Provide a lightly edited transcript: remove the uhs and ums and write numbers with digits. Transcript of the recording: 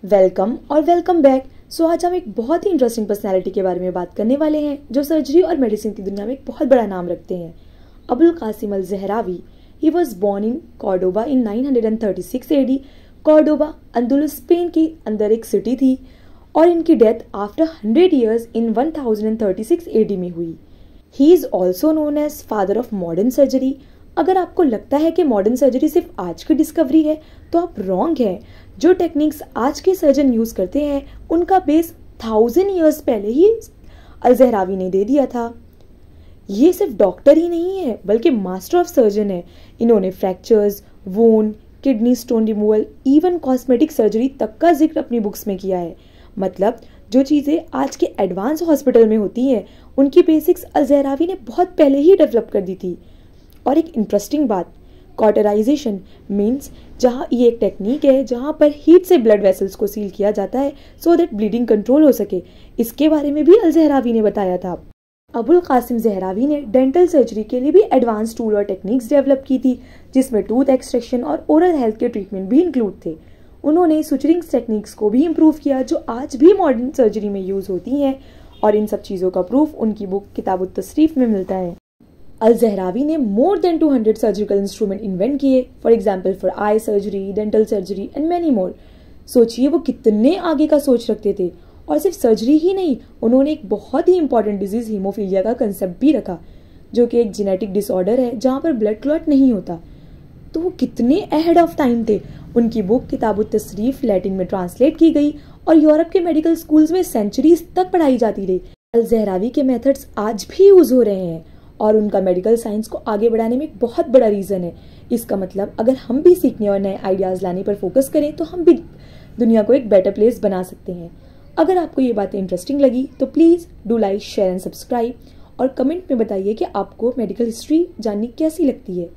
Welcome और welcome back. आज हम एक बहुत ही इंटरेस्टिंग पर्सनालिटी के बारे में बात करने वाले हैं जो सर्जरी और मेडिसिन की दुनिया में एक बहुत बड़ा नाम रखते हैं। Abul Qasim al Zahrawi. He was born in Cordoba in 936 AD। Cordoba Andalus Spain के अंदर एक सिटी थी और इनकी death after 100 years in 1036 AD में हुई। He is also known as father of modern surgery. अगर आपको लगता है कि मॉडर्न सर्जरी सिर्फ आज की डिस्कवरी है तो आप रॉन्ग है। जो टेक्निक्स आज के सर्जन यूज़ करते हैं उनका बेस 1000 ईयर्स पहले ही अल ज़हरावी ने दे दिया था। ये सिर्फ डॉक्टर ही नहीं है बल्कि मास्टर ऑफ सर्जन है। इन्होंने फ्रैक्चर्स, वोन, kidney stone removal, even cosmetic surgery तक का जिक्र अपनी बुक्स में किया है। मतलब जो चीज़ें आज के एडवांस हॉस्पिटल में होती हैं उनकी बेसिक्स अल ज़हरावी ने बहुत पहले ही डेवलप कर दी थी। और एक इंटरेस्टिंग बात, कॉटराइजेशन मीन्स जहाँ ये एक टेक्निक है जहाँ पर हीट से ब्लड वेसल्स को सील किया जाता है सो दैट ब्लीडिंग कंट्रोल हो सके। इसके बारे में भी अल ज़हरावी ने बताया था। अबुल कासिम ज़हरावी ने डेंटल सर्जरी के लिए भी एडवांस टूल और टेक्निक्स डेवलप की थी जिसमें टूथ एक्सट्रैक्शन और ओरल हेल्थ के ट्रीटमेंट भी इंक्लूड थे। उन्होंने सुचरिंग टेक्निक्स को भी इम्प्रूव किया जो आज भी मॉडर्न सर्जरी में यूज़ होती हैं और इन सब चीज़ों का प्रूफ उनकी बुक किताबुत तशरीफ में मिलता है। अल ज़हरावी ने more than 200 surgical instrument invent किए, for example for eye surgery, dental surgery and many more. सोचिए वो कितने आगे का सोच रखते थे। और सिर्फ सर्जरी ही नहीं, उन्होंने एक बहुत ही इंपॉर्टेंट डिजीज हीमोफीलिया का कंसेप्ट भी रखा जो कि एक जेनेटिक डिसऑर्डर है जहाँ पर ब्लड क्लॉट नहीं होता। तो वो कितने अहेड ऑफ टाइम थे। उनकी बुक किताबुत तशरीफ लैटिन में ट्रांसलेट की गई और यूरोप के मेडिकल स्कूल्स में सेंचुरीज तक पढ़ाई जाती रही। अल ज़हरावी के मेथड्स आज भी यूज हो रहे हैं और उनका मेडिकल साइंस को आगे बढ़ाने में एक बहुत बड़ा रीज़न है। इसका मतलब अगर हम भी सीखने और नए आइडियाज़ लाने पर फोकस करें तो हम भी दुनिया को एक बेटर प्लेस बना सकते हैं। अगर आपको ये बातें इंटरेस्टिंग लगी तो please do like, share and subscribe और कमेंट में बताइए कि आपको मेडिकल हिस्ट्री जाननी कैसी लगती है।